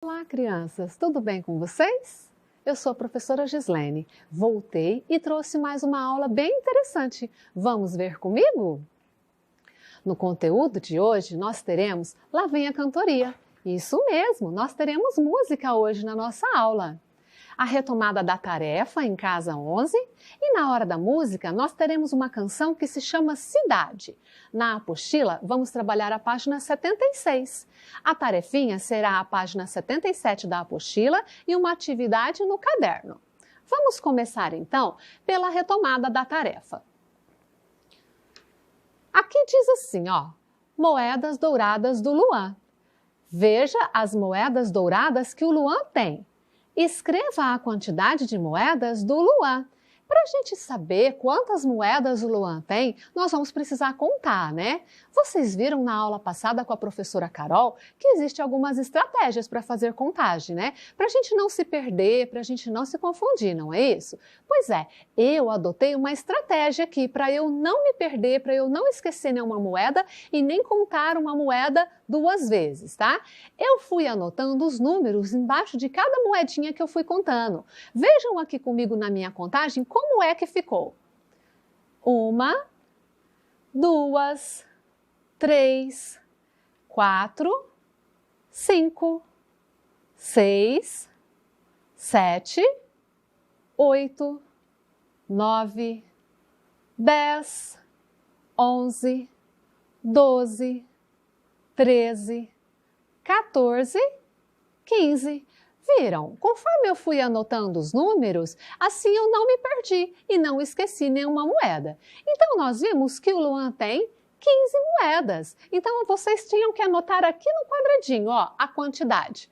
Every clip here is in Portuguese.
Olá, crianças! Tudo bem com vocês? Eu sou a professora Gislene. Voltei e trouxe mais uma aula bem interessante. Vamos ver comigo? No conteúdo de hoje, nós teremos Lá Vem a Cantoria. Isso mesmo, nós teremos música hoje na nossa aula. A retomada da tarefa em casa 11 e na hora da música nós teremos uma canção que se chama Cidade. Na apostila vamos trabalhar a página 76. A tarefinha será a página 77 da apostila e uma atividade no caderno. Vamos começar então pela retomada da tarefa. Aqui diz assim, moedas douradas do Luan. Veja as moedas douradas que o Luan tem. Escreva a quantidade de moedas do Luan. Para a gente saber quantas moedas o Luan tem, nós vamos precisar contar, né? Vocês viram na aula passada com a professora Carol que existem algumas estratégias para fazer contagem, né? Para a gente não se perder, para a gente não se confundir, não é isso? Pois é, eu adotei uma estratégia aqui para eu não me perder, para eu não esquecer nenhuma moeda e nem contar uma moeda duas vezes, tá? Eu fui anotando os números embaixo de cada moedinha que eu fui contando. Vejam aqui comigo na minha contagem como é que ficou. 1, 2, 3, 4, 5, 6, 7, 8, 9, 10, 11, 12, 13, 14, 15. Viram? Conforme eu fui anotando os números, assim eu não me perdi e não esqueci nenhuma moeda. Então, nós vimos que o Luan tem 15 moedas. Então, vocês tinham que anotar aqui no quadradinho, a quantidade.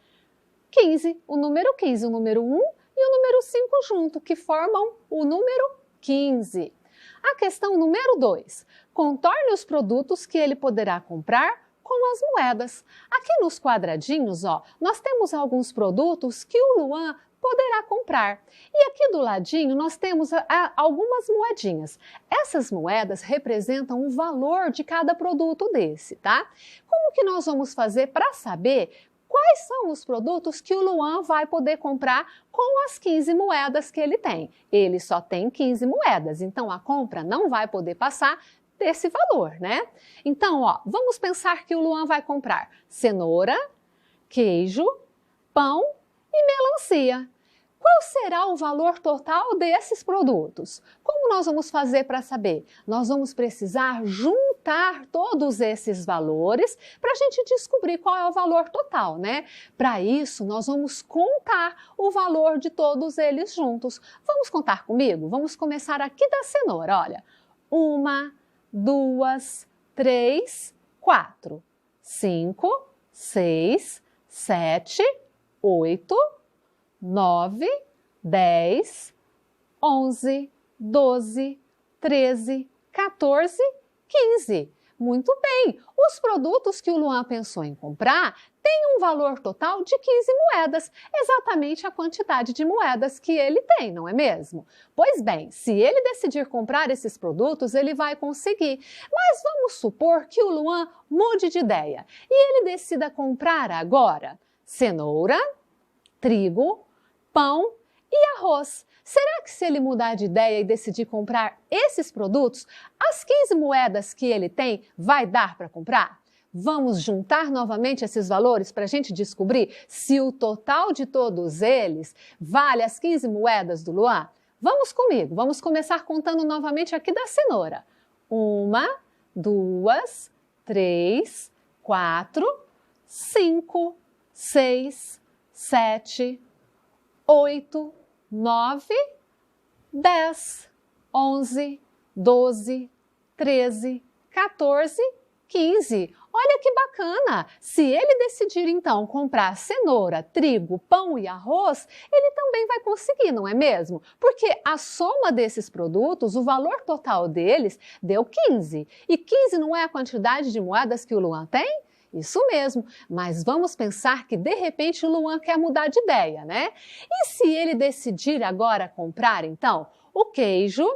15, o número 15, o número 1 e o número 5 junto, que formam o número 15. A questão número 2. Contorne os produtos que ele poderá comprar com as moedas. Aqui nos quadradinhos, nós temos alguns produtos que o Luan poderá comprar. E aqui do ladinho nós temos algumas moedinhas. Essas moedas representam o valor de cada produto desse, tá? Como que nós vamos fazer para saber quais são os produtos que o Luan vai poder comprar com as 15 moedas que ele tem? Ele só tem 15 moedas, então a compra não vai poder passar desse valor, né? Então, vamos pensar que o Luan vai comprar cenoura, queijo, pão e melancia. Qual será o valor total desses produtos? Como nós vamos fazer para saber? Nós vamos precisar juntar todos esses valores para a gente descobrir qual é o valor total, né? Para isso, nós vamos contar o valor de todos eles juntos. Vamos contar comigo? Vamos começar aqui da cenoura, olha. 1, 2, 3, 4, 5, 6, 7, 8, 9, 10, 11, 12, 13, 14, 15. Muito bem! Os produtos que o Luan pensou em comprar têm um valor total de 15 moedas, exatamente a quantidade de moedas que ele tem, não é mesmo? Pois bem, se ele decidir comprar esses produtos, ele vai conseguir. Mas vamos supor que o Luan mude de ideia e ele decida comprar agora cenoura, trigo, pão e arroz. Será que se ele mudar de ideia e decidir comprar esses produtos, as 15 moedas que ele tem vai dar para comprar? Vamos juntar novamente esses valores para a gente descobrir se o total de todos eles vale as 15 moedas do Luan? Vamos comigo, vamos começar contando novamente aqui da cenoura. 1, 2, 3, 4, 5, 6, 7, 8, 9, 10, 11, 12, 13, 14, 15. Olha que bacana! Se ele decidir então comprar cenoura, trigo, pão e arroz, ele também vai conseguir, não é mesmo? Porque a soma desses produtos, o valor total deles, deu 15. E 15 não é a quantidade de moedas que o Luan tem? Isso mesmo, mas vamos pensar que de repente o Luan quer mudar de ideia, né? E se ele decidir agora comprar, então, o queijo,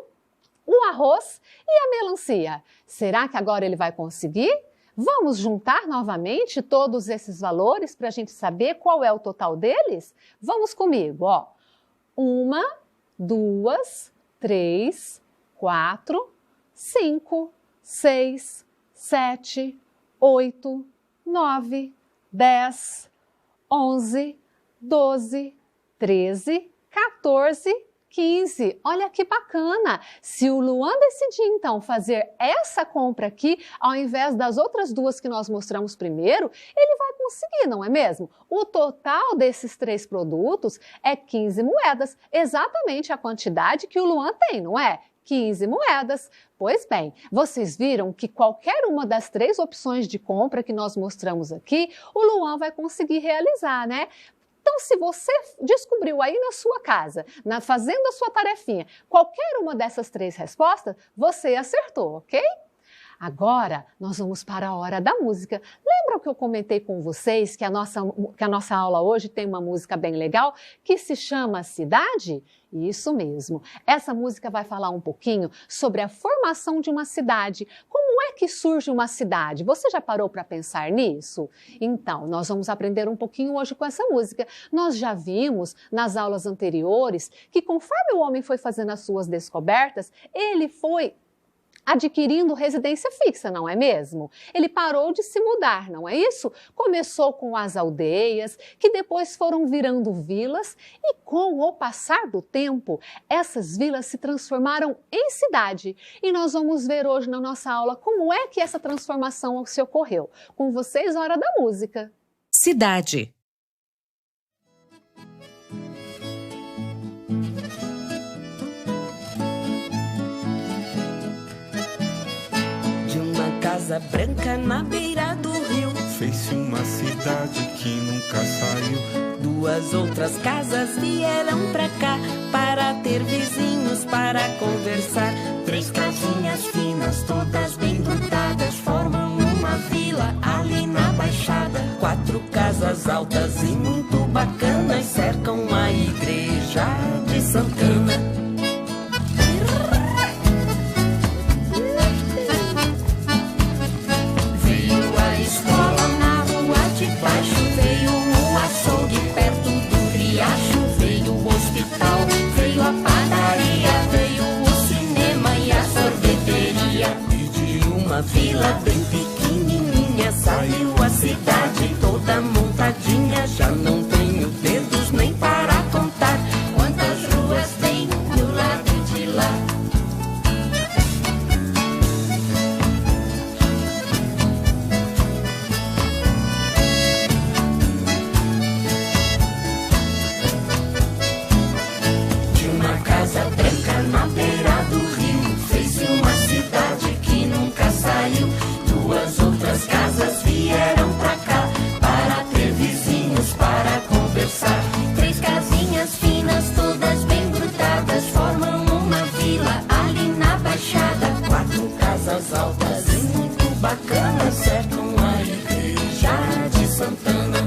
o arroz e a melancia? Será que agora ele vai conseguir? Vamos juntar novamente todos esses valores para a gente saber qual é o total deles? Vamos comigo, ó. 1, 2, 3, 4, 5, 6, 7, 8, 9, 10, 11, 12, 13, 14, 15. Olha que bacana! Se o Luan decidir então fazer essa compra aqui, ao invés das outras duas que nós mostramos primeiro, ele vai conseguir, não é mesmo? O total desses 3 produtos é 15 moedas, exatamente a quantidade que o Luan tem, não é? 15 moedas. Pois bem, vocês viram que qualquer uma das 3 opções de compra que nós mostramos aqui, o Luan vai conseguir realizar, né? Então, se você descobriu aí na sua casa, fazendo a sua tarefinha, qualquer uma dessas 3 respostas, você acertou, ok? Agora, nós vamos para a hora da música. Lembram que eu comentei com vocês que a nossa aula hoje tem uma música bem legal que se chama Cidade? Isso mesmo. Essa música vai falar um pouquinho sobre a formação de uma cidade. Como é que surge uma cidade? Você já parou para pensar nisso? Então, nós vamos aprender um pouquinho hoje com essa música. Nós já vimos nas aulas anteriores que conforme o homem foi fazendo as suas descobertas, ele foi adquirindo residência fixa, não é mesmo? Ele parou de se mudar, não é isso? Começou com as aldeias, que depois foram virando vilas e com o passar do tempo, essas vilas se transformaram em cidade. E nós vamos ver hoje na nossa aula como é que essa transformação se ocorreu. Com vocês, Hora da Música. Cidade. Casa branca na beira do rio, fez-se uma cidade que nunca saiu. 2 outras casas vieram pra cá, para ter vizinhos, para conversar. 3 casinhas finas, todas bem grudadas, formam uma vila ali na Baixada. 4 casas altas e muito bacanas cercam a igreja de Santana. Vila bem pequenininha, saiu a cidade toda montadinha. Já não tenho dedos nem para contar quantas ruas tem do lado de lá. De uma casa branca na beira do rio, fez-se uma cidade que nunca saiu. 2 outras casas vieram pra cá, para ter vizinhos, para conversar. 3 casinhas finas, todas bem grudadas, formam uma vila ali na Baixada. 4 casas altas e muito bacanas cercam a igreja de Santana.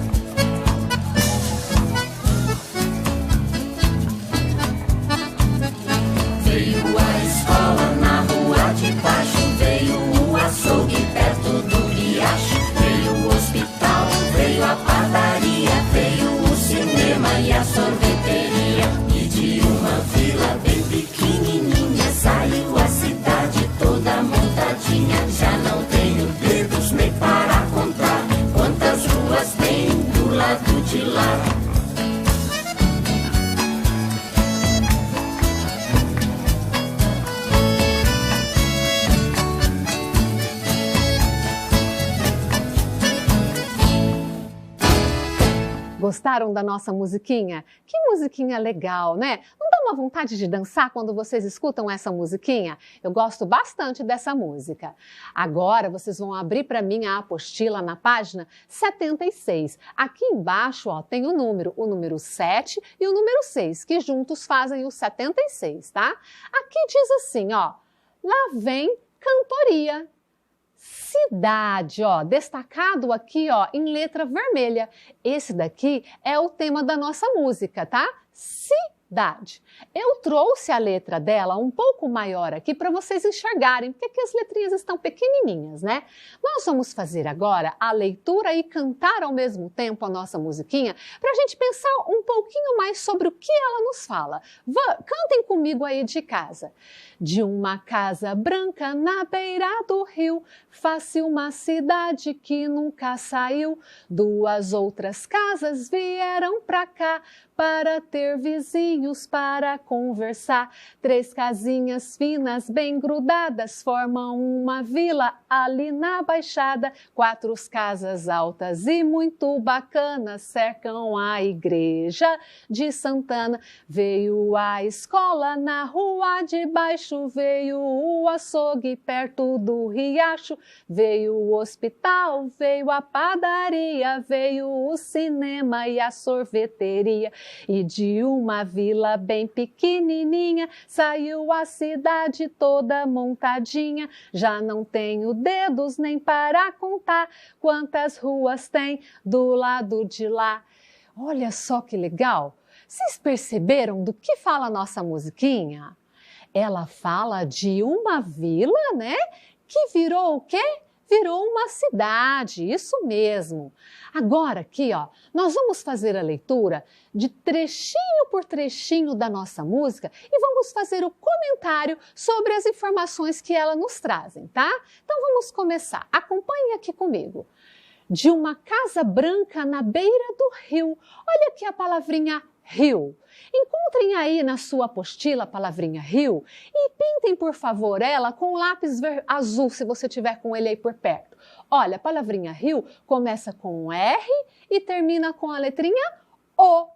Veio a escola na rua de baixo, veio o açougue perto do riacho, veio o hospital, veio a padaria, veio o cinema e a sorveteria. E de uma vila bem pequenininha saiu a cidade toda montadinha. Já não tenho dedos nem para contar quantas ruas tem do lado de lá. Gostaram da nossa musiquinha? Que musiquinha legal, né? Não dá uma vontade de dançar quando vocês escutam essa musiquinha? Eu gosto bastante dessa música. Agora vocês vão abrir para mim a apostila na página 76. Aqui embaixo, ó, tem o número 7 e o número 6, que juntos fazem o 76, tá? Aqui diz assim, ó, lá vem cantoria. Cidade, ó, destacado aqui, ó, em letra vermelha. Esse daqui é o tema da nossa música, tá? Cidade. Dade. Eu trouxe a letra dela um pouco maior aqui para vocês enxergarem, porque aqui as letrinhas estão pequenininhas, né? Nós vamos fazer agora a leitura e cantar ao mesmo tempo a nossa musiquinha para a gente pensar um pouquinho mais sobre o que ela nos fala. Cantem comigo aí de casa. De uma casa branca na beira do rio, faz-se uma cidade que nunca saiu. Duas outras casas vieram pra cá para ter vizinhos para conversar. Três casinhas finas bem grudadas formam uma vila ali na Baixada. Quatro casas altas e muito bacanas cercam a igreja de Santana. Veio a escola na rua de baixo, veio o açougue perto do riacho, veio o hospital, veio a padaria, veio o cinema e a sorveteria. E de uma vila bem pequenininha saiu a cidade toda montadinha. Já não tenho dedos nem para contar quantas ruas tem do lado de lá. Olha só que legal! Vocês perceberam do que fala a nossa musiquinha? Ela fala de uma vila, né? Que virou o quê? Virou uma cidade, isso mesmo. Agora aqui, ó, nós vamos fazer a leitura de trechinho por trechinho da nossa música e vamos fazer o comentário sobre as informações que ela nos trazem, tá? Então vamos começar. Acompanhe aqui comigo. De uma casa branca na beira do rio. Olha aqui a palavrinha rio. Encontrem aí na sua apostila a palavrinha rio e pintem, por favor, ela com lápis azul, se você tiver com ele aí por perto. Olha, a palavrinha rio começa com um R e termina com a letrinha O.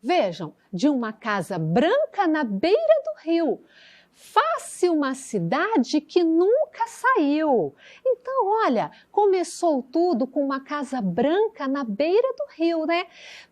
Vejam, de uma casa branca na beira do rio. Faz-se uma cidade que nunca saiu. Então, olha, começou tudo com uma casa branca na beira do rio, né?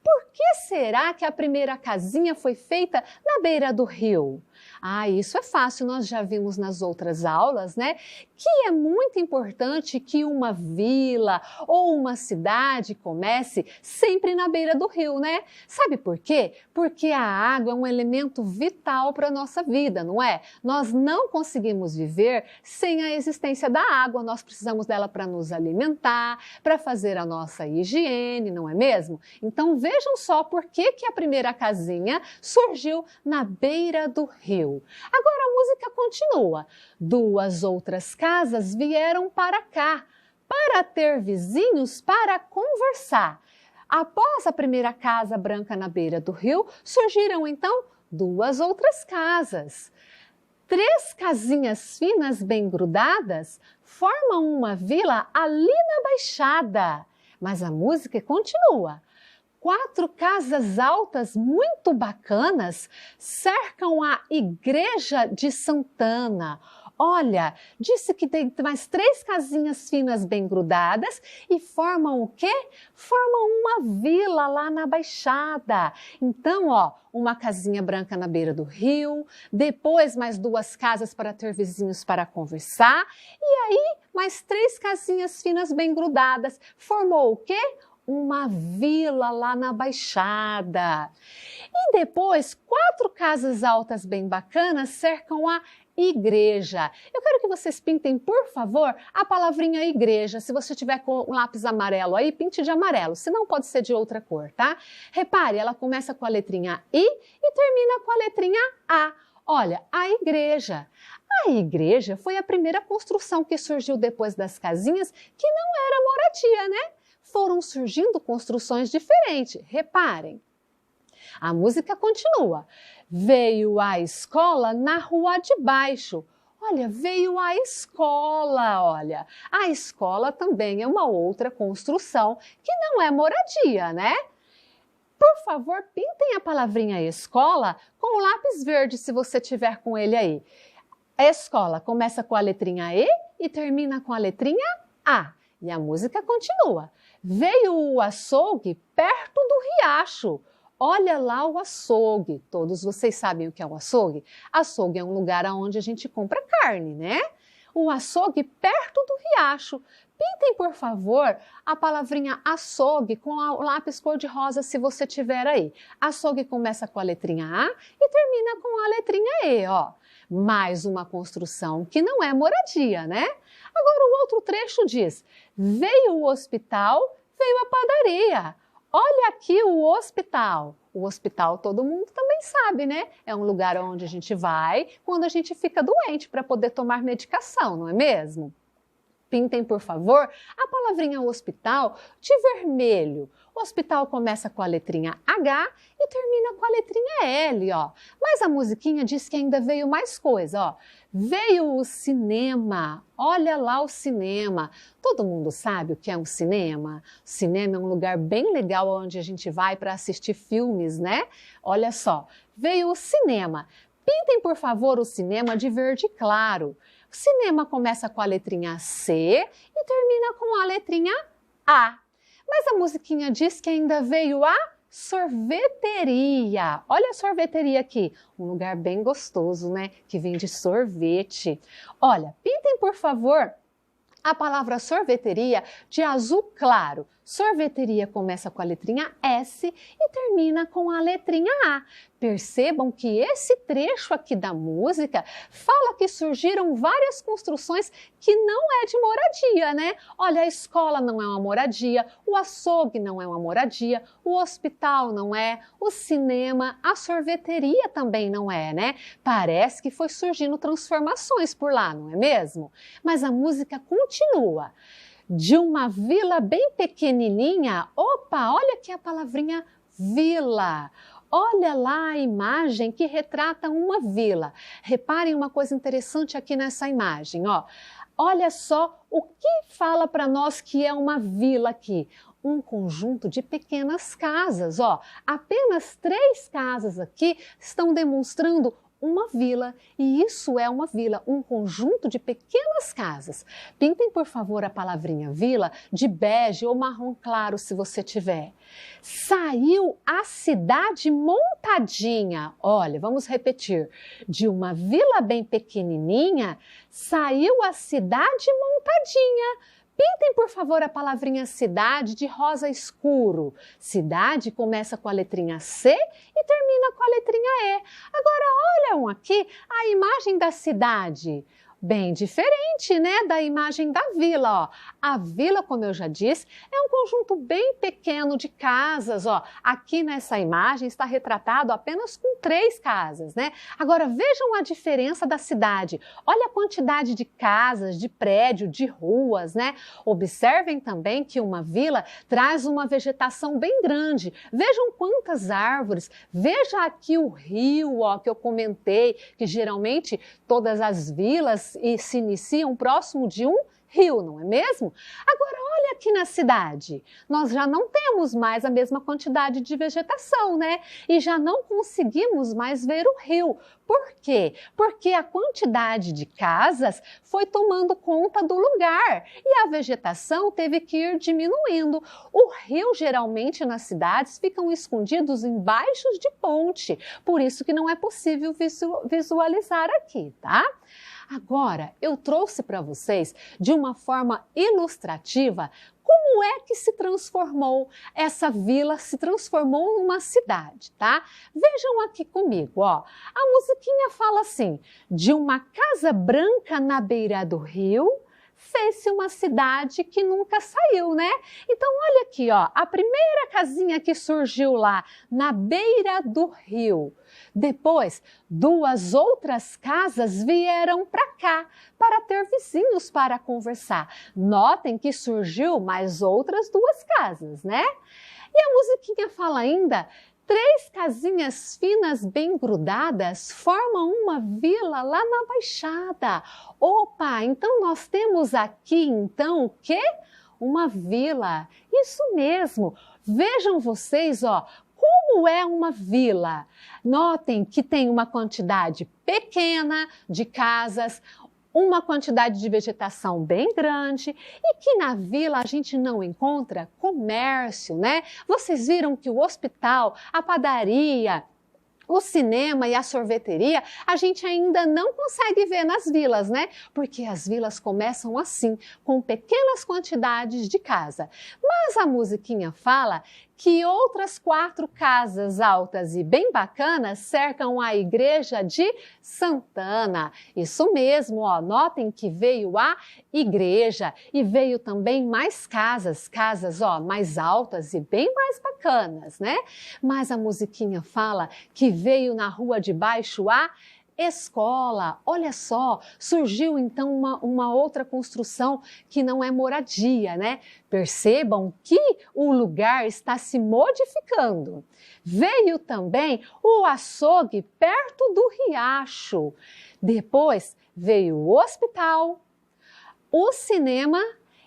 Por que será que a primeira casinha foi feita na beira do rio? Ah, isso é fácil, nós já vimos nas outras aulas, né? Que é muito importante que uma vila ou uma cidade comece sempre na beira do rio, né? Sabe por quê? Porque a água é um elemento vital para a nossa vida, não é? Nós não conseguimos viver sem a existência da água, nós precisamos dela para nos alimentar, para fazer a nossa higiene, não é mesmo? Então vejam só por que a primeira casinha surgiu na beira do rio. Agora a música continua. Duas outras casas vieram para cá, para ter vizinhos para conversar. Após a primeira casa branca na beira do rio, surgiram então duas outras casas. Três casinhas finas bem grudadas formam uma vila ali na Baixada. Mas a música continua. Quatro casas altas muito bacanas cercam a igreja de Santana. Olha, disse que tem mais três casinhas finas bem grudadas e formam o quê? Formam uma vila lá na Baixada. Então, ó, uma casinha branca na beira do rio, depois mais duas casas para ter vizinhos para conversar e aí mais três casinhas finas bem grudadas. Formou o quê? Uma vila lá na Baixada. E depois, quatro casas altas bem bacanas cercam a igreja. Eu quero que vocês pintem, por favor, a palavrinha igreja. Se você tiver com um lápis amarelo aí, pinte de amarelo, senão pode ser de outra cor, tá? Repare, ela começa com a letrinha I e termina com a letrinha A. Olha, a igreja. A igreja foi a primeira construção que surgiu depois das casinhas, que não era moradia, né? Foram surgindo construções diferentes. Reparem. A música continua. Veio a escola na rua de baixo. Olha, veio a escola, olha. A escola também é uma outra construção que não é moradia, né? Por favor, pintem a palavrinha escola com o lápis verde, se você tiver com ele aí. A escola começa com a letrinha E e termina com a letrinha A. E a música continua. Veio o açougue perto do riacho. Olha lá o açougue. Todos vocês sabem o que é o açougue? Açougue é um lugar onde a gente compra carne, né? o açougue perto do riacho. Pintem, por favor, a palavrinha açougue com o lápis cor-de-rosa, se você tiver aí. Açougue começa com a letrinha A e termina com a letrinha E, ó. Mais uma construção que não é moradia, né? Agora o outro trecho diz: veio o hospital, veio a padaria. Olha aqui o hospital. O hospital todo mundo também sabe, né? É um lugar onde a gente vai quando a gente fica doente para poder tomar medicação, não é mesmo? Pintem, por favor, a palavrinha hospital de vermelho. O hospital começa com a letrinha H e termina com a letrinha L, ó. Mas a musiquinha diz que ainda veio mais coisa, ó. Veio o cinema. Olha lá o cinema. Todo mundo sabe o que é um cinema? O cinema é um lugar bem legal onde a gente vai para assistir filmes, né? Olha só, veio o cinema. Pintem, por favor, o cinema de verde claro. O cinema começa com a letrinha C e termina com a letrinha A. Mas a musiquinha diz que ainda veio a sorveteria. Olha a sorveteria aqui, um lugar bem gostoso, né? Que vende sorvete. Olha, pintem, por favor, a palavra sorveteria de azul claro. Sorveteria começa com a letrinha S e termina com a letrinha A. Percebam que esse trecho aqui da música fala que surgiram várias construções que não é de moradia, né? Olha, a escola não é uma moradia, o açougue não é uma moradia, o hospital não é, o cinema, a sorveteria também não é, né? Parece que foi surgindo transformações por lá, não é mesmo? Mas a música continua. De uma vila bem pequenininha, opa, olha aqui a palavrinha vila. Olha lá a imagem que retrata uma vila. Reparem uma coisa interessante aqui nessa imagem, ó. Olha só o que fala para nós que é uma vila aqui. Um conjunto de pequenas casas, ó. Apenas 3 casas aqui estão demonstrando uma vila, e isso é uma vila, um conjunto de pequenas casas. Pintem, por favor, a palavrinha vila de bege ou marrom claro, se você tiver. Saiu a cidade montadinha. Olha, vamos repetir. De uma vila bem pequenininha, saiu a cidade montadinha. Pintem, por favor, a palavrinha cidade de rosa escuro. Cidade começa com a letrinha C e termina com a letrinha E. Agora, olham aqui a imagem da cidade. Bem diferente, né, da imagem da vila, ó. A vila, como eu já disse, é um conjunto bem pequeno de casas, ó. Aqui nessa imagem está retratado apenas com 3 casas, né? Agora vejam a diferença da cidade. Olha a quantidade de casas, de prédio, de ruas, né? Observem também que uma vila traz uma vegetação bem grande. Vejam quantas árvores. Veja aqui o rio, ó, que eu comentei, que geralmente todas as vilas e se iniciam próximo de um rio, não é mesmo? Agora, olha aqui na cidade, nós já não temos mais a mesma quantidade de vegetação, né? E já não conseguimos mais ver o rio. Por quê? Porque a quantidade de casas foi tomando conta do lugar e a vegetação teve que ir diminuindo. O rio, geralmente, nas cidades, ficam escondidos embaixo de ponte, por isso que não é possível visualizar aqui, tá? Agora, eu trouxe para vocês, de uma forma ilustrativa, como é que se transformou essa vila, se transformou numa cidade, tá? Vejam aqui comigo, ó. A musiquinha fala assim: de uma casa branca na beira do rio, fez-se uma cidade que nunca saiu, né? Então, olha aqui, ó, a primeira casinha que surgiu lá na beira do rio. Depois, 2 outras casas vieram para cá, para ter vizinhos para conversar. Notem que surgiu mais outras 2 casas, né? E a musiquinha fala ainda: 3 casinhas finas bem grudadas formam uma vila lá na Baixada. Opa, então nós temos aqui então o quê? Uma vila. Isso mesmo. Vejam vocês, ó, como é uma vila. Notem que tem uma quantidade pequena de casas, uma quantidade de vegetação bem grande e que na vila a gente não encontra comércio, né? Vocês viram que o hospital, a padaria, O cinema e a sorveteria a gente ainda não consegue ver nas vilas, né? Porque as vilas começam assim, com pequenas quantidades de casa. Mas a musiquinha fala que outras 4 casas altas e bem bacanas cercam a igreja de Santana. Isso mesmo, ó, notem que veio a igreja e veio também mais casas, ó, mais altas e bem mais bacanas, né? Mas a musiquinha fala que veio na rua de baixo a escola. Olha só, surgiu então uma outra construção que não é moradia, né? Percebam que o lugar está se modificando. Veio também o açougue perto do riacho. Depois veio o hospital, o cinema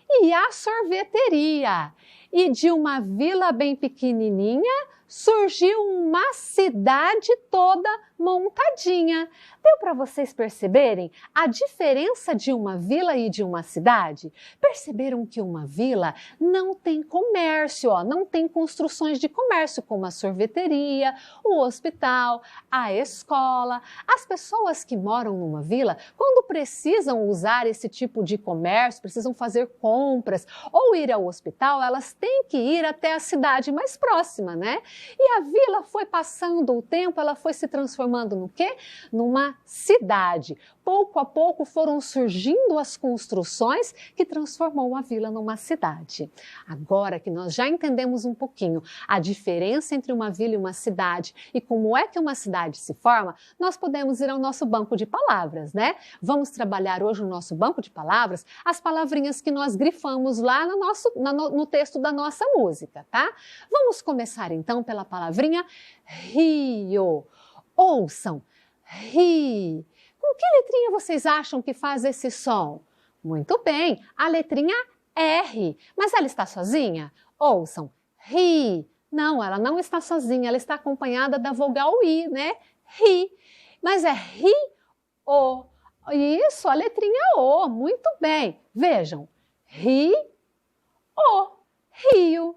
e a sorveteria. E de uma vila bem pequenininha surgiu uma cidade toda montadinha. Deu para vocês perceberem a diferença de uma vila e de uma cidade? Perceberam que uma vila não tem comércio, ó, não tem construções de comércio como a sorveteria, o hospital, a escola. As pessoas que moram numa vila, quando precisam usar esse tipo de comércio, precisam fazer compras ou ir ao hospital, elas têm que ir até a cidade mais próxima, né? E a vila foi passando o tempo, ela foi se transformando no quê? Numa cidade. Pouco a pouco foram surgindo as construções que transformou a vila numa cidade. Agora que nós já entendemos um pouquinho a diferença entre uma vila e uma cidade e como é que uma cidade se forma, nós podemos ir ao nosso banco de palavras, né? Vamos trabalhar hoje no nosso banco de palavras as palavrinhas que nós grifamos lá no texto da nossa música, tá? Vamos começar então pela palavrinha rio. Ouçam, ri. Com que letrinha vocês acham que faz esse som? Muito bem, a letrinha R. Mas ela está sozinha? Ouçam, ri. Não, ela não está sozinha, ela está acompanhada da vogal I, né? Ri. Mas é ri, o. Isso, a letrinha O. Muito bem. Vejam, ri, o, rio.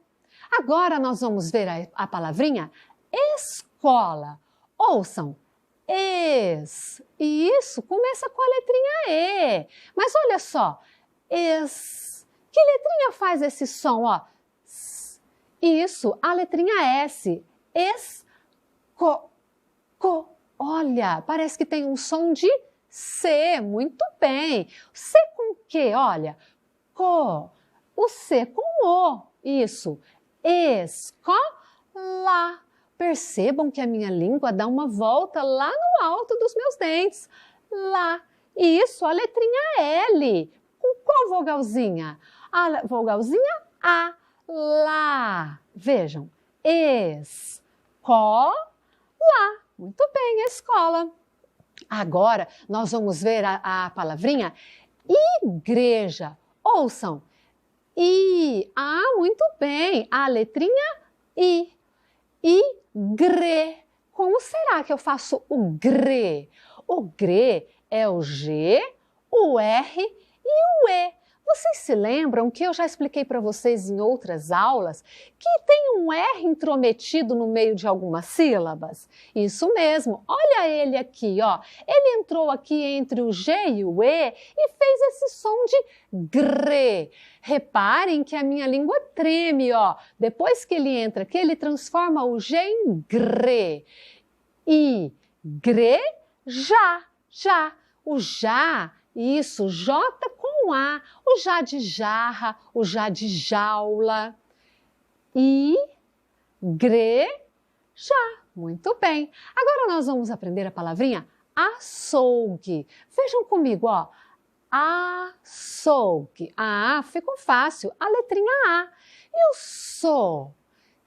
Agora nós vamos ver a palavrinha escola. Ouçam, es. E isso começa com a letrinha E. Mas olha só, es. Que letrinha faz esse som, ó? Isso, a letrinha S. Olha, parece que tem um som de C. Muito bem. C com quê? Olha, co. O C com O. Isso. Escola. Percebam que a minha língua dá uma volta lá no alto dos meus dentes. Lá. Isso, a letrinha L. Com qual vogalzinha? A vogalzinha A. Lá. Vejam. Escola. Muito bem, escola. Agora nós vamos ver a palavrinha igreja. Ouçam. I. Ah, muito bem. A letrinha I. Igre. Como será que eu faço o gre? O gre é o G, o R e o E. Vocês se lembram que eu já expliquei para vocês em outras aulas que tem um R intrometido no meio de algumas sílabas? Isso mesmo, olha ele aqui, ó. Ele entrou aqui entre o G e o E e fez esse som de gre. Reparem que a minha língua treme, ó. Depois que ele entra aqui, ele transforma o G em gre. I, gre, já. O já, isso, J com A. O já de jarra, o já de jaula. I, gre, já. Muito bem. Agora nós vamos aprender a palavrinha açougue. Vejam comigo, ó. Açougue. A ficou fácil, a letrinha A. E o so?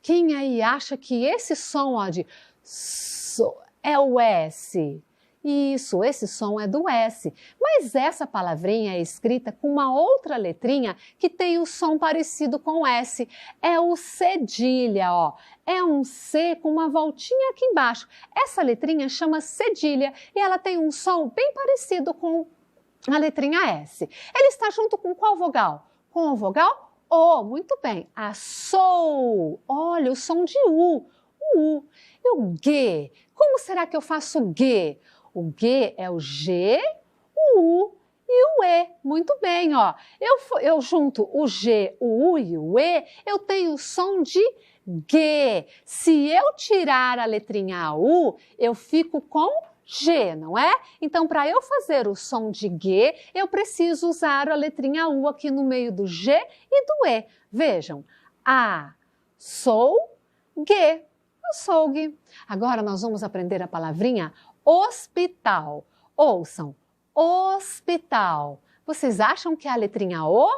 Quem aí acha que esse som, ó, de so é o S? Isso, esse som é do S. Mas essa palavrinha é escrita com uma outra letrinha que tem um som parecido com S. É o cedilha, ó. É um C com uma voltinha aqui embaixo. Essa letrinha chama cedilha e ela tem um som bem parecido com a letrinha S. Ele está junto com qual vogal? Com a vogal O. Muito bem. Açou. Olha o som de U. O U. E o G? Como Como será que eu faço G? O G é o G, o U e o E. Muito bem, ó. Eu junto o G, o U e o E, eu tenho o som de G. Se eu tirar a letrinha U, eu fico com G, não é? Então, para eu fazer o som de G, eu preciso usar a letrinha U aqui no meio do G e do E. Vejam, A, sou, G, açougue. Agora nós vamos aprender a palavrinha hospital. Ouçam, hospital. Vocês acham que é a letrinha O?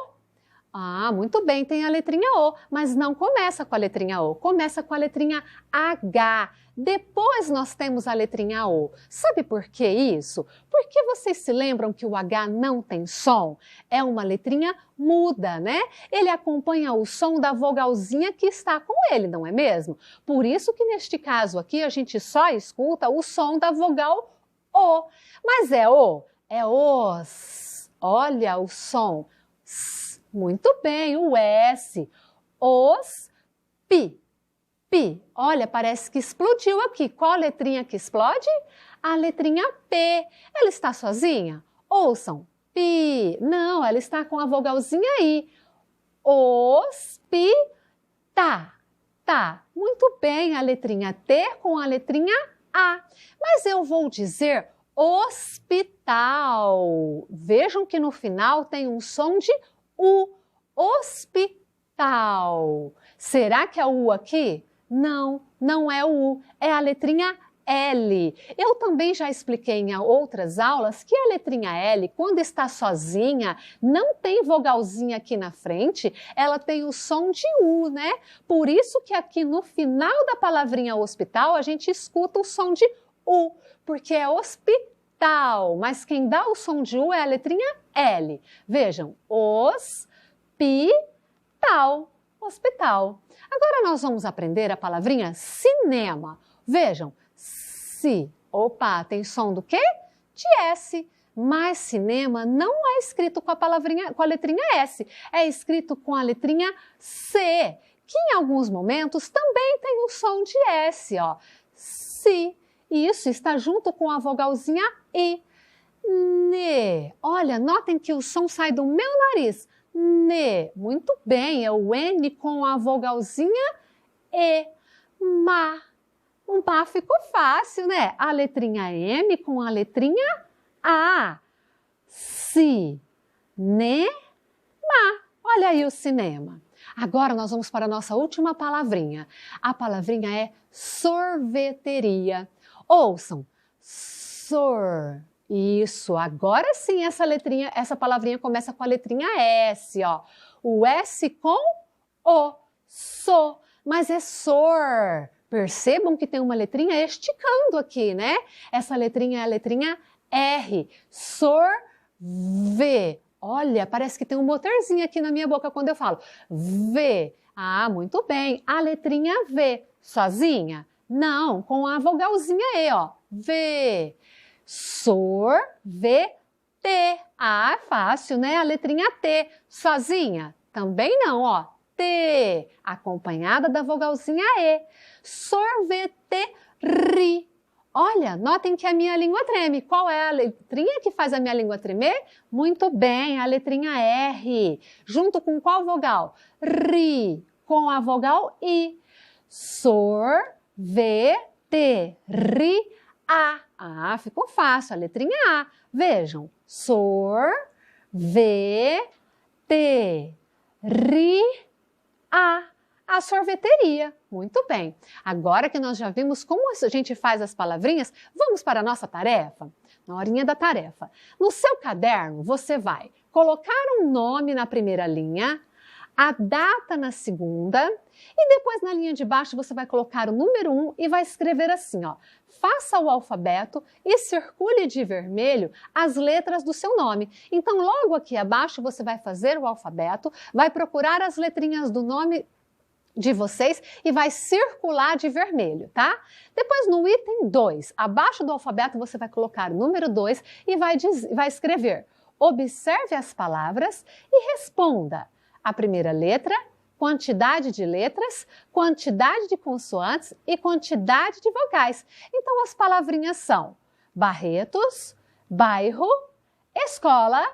Ah, muito bem, tem a letrinha O, mas não começa com a letrinha O, começa com a letrinha H. Depois nós temos a letrinha O. Sabe por que isso? Porque vocês se lembram que o H não tem som? É uma letrinha muda, né? Ele acompanha o som da vogalzinha que está com ele, não é mesmo? Por isso que neste caso aqui a gente só escuta o som da vogal O. Mas é O? É os. Olha o som. Muito bem, o S. Os, pi. Pi. Olha, parece que explodiu aqui. Qual a letrinha que explode? A letrinha P. Ela está sozinha? Ouçam. Pi. Não, ela está com a vogalzinha I. Os, pi, tá. Tá. Muito bem, a letrinha T com a letrinha A. Mas eu vou dizer hospital. Vejam que no final tem um som de U, hospital. Será que é o U aqui? Não, não é o U, é a letrinha L. Eu também já expliquei em outras aulas que a letrinha L, quando está sozinha, não tem vogalzinha aqui na frente, ela tem o som de U, né? Por isso que aqui no final da palavrinha hospital a gente escuta o som de U, porque é hospital, mas quem dá o som de U é a letrinha L. Vejam, hospital, hospital. Agora nós vamos aprender a palavrinha cinema. Vejam, si. Opa, tem som do quê? De S. Mas cinema não é escrito com a letrinha S, é escrito com a letrinha C, que em alguns momentos também tem o som de S, ó. Si. E isso está junto com a vogalzinha I. Ne. Olha, notem que o som sai do meu nariz. Ne. Muito bem, é o N com a vogalzinha E. Ma. O Ma ficou fácil, né? A letrinha M com a letrinha A. Si. Ne. Ma. Olha aí o cinema. Agora nós vamos para a nossa última palavrinha. A palavrinha é sorveteria. Ouçam. Sor. Isso, agora sim essa palavrinha começa com a letrinha S, ó. O S com O, so, mas é sor. Percebam que tem uma letrinha esticando aqui, né? Essa letrinha é a letrinha R, sorve. Olha, parece que tem um motorzinho aqui na minha boca quando eu falo V. Ah, muito bem. A letrinha V, sozinha? Não, com a vogalzinha E, ó. V. Sorvete. Ah, fácil, né? A letrinha T. Sozinha? Também não, ó. T. Acompanhada da vogalzinha E. Sorveteri. Olha, notem que a minha língua treme. Qual é a letrinha que faz a minha língua tremer? Muito bem, a letrinha R. Junto com qual vogal? Ri. Com a vogal I. Sorveteri. A. Ah, ficou fácil, a letrinha A. Vejam, a sorveteria. Muito bem. Agora que nós já vimos como a gente faz as palavrinhas, vamos para a nossa tarefa? Na horinha da tarefa. No seu caderno, você vai colocar um nome na primeira linha, a data na segunda e depois na linha de baixo você vai colocar o número 1 e vai escrever assim, ó. Faça o alfabeto e circule de vermelho as letras do seu nome. Então, logo aqui abaixo você vai fazer o alfabeto, vai procurar as letrinhas do nome de vocês e vai circular de vermelho, tá? Depois no item 2, abaixo do alfabeto você vai colocar o número 2 e vai escrever. Observe as palavras e responda. A primeira letra, quantidade de letras, quantidade de consoantes e quantidade de vogais. Então, as palavrinhas são Barretos, bairro, escola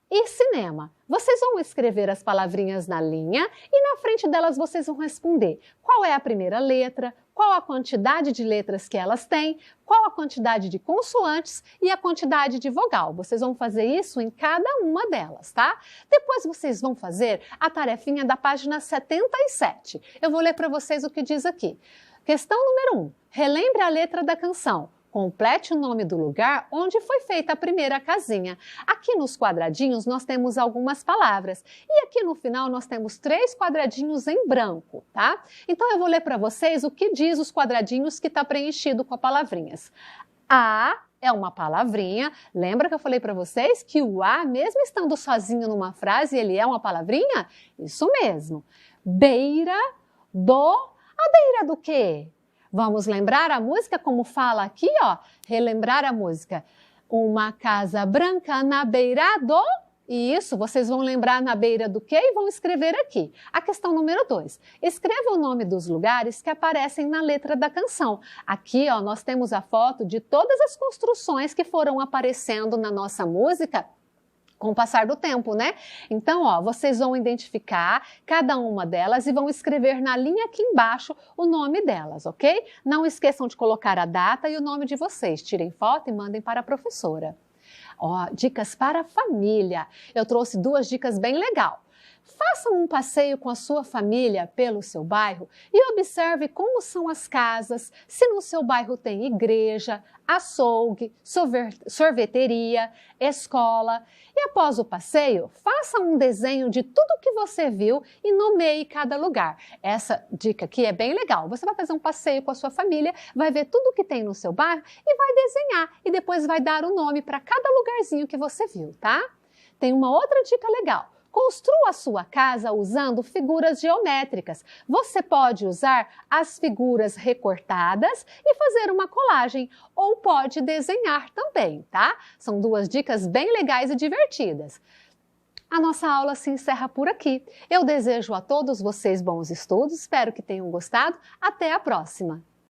e cinema. Vocês vão escrever as palavrinhas na linha e na frente delas vocês vão responder qual é a primeira letra, qual a quantidade de letras que elas têm, qual a quantidade de consoantes e a quantidade de vogal. Vocês vão fazer isso em cada uma delas, tá? Depois vocês vão fazer a tarefinha da página 77. Eu vou ler para vocês o que diz aqui. Questão número 1. Relembre a letra da canção. Complete o nome do lugar onde foi feita a primeira casinha. Aqui nos quadradinhos nós temos algumas palavras e aqui no final nós temos 3 quadradinhos em branco, tá? Então eu vou ler para vocês o que diz os quadradinhos que está preenchido com palavrinhas. A é uma palavrinha. Lembra que eu falei para vocês que o A, mesmo estando sozinho numa frase, ele é uma palavrinha? Isso mesmo. Beira do... A beira do quê? Vamos lembrar a música como fala aqui, ó. Relembrar a música. Uma casa branca na beira do... Isso, vocês vão lembrar na beira do quê e vão escrever aqui. A questão número 2. Escreva o nome dos lugares que aparecem na letra da canção. Aqui, ó, nós temos a foto de todas as construções que foram aparecendo na nossa música com o passar do tempo, né? Então, ó, vocês vão identificar cada uma delas e vão escrever na linha aqui embaixo o nome delas, ok? Não esqueçam de colocar a data e o nome de vocês. Tirem foto e mandem para a professora. Ó, dicas para a família. Eu trouxe 2 dicas bem legais. Façam um passeio com a sua família pelo seu bairro e observe como são as casas, se no seu bairro tem igreja, açougue, sorveteria, escola. E após o passeio, faça um desenho de tudo que você viu e nomeie cada lugar. Essa dica aqui é bem legal. Você vai fazer um passeio com a sua família, vai ver tudo que tem no seu bairro e vai desenhar. E depois vai dar o nome para cada lugarzinho que você viu, tá? Tem uma outra dica legal. Construa a sua casa usando figuras geométricas. Você pode usar as figuras recortadas e fazer uma colagem, ou pode desenhar também, tá? São 2 dicas bem legais e divertidas. A nossa aula se encerra por aqui. Eu desejo a todos vocês bons estudos, espero que tenham gostado. Até a próxima!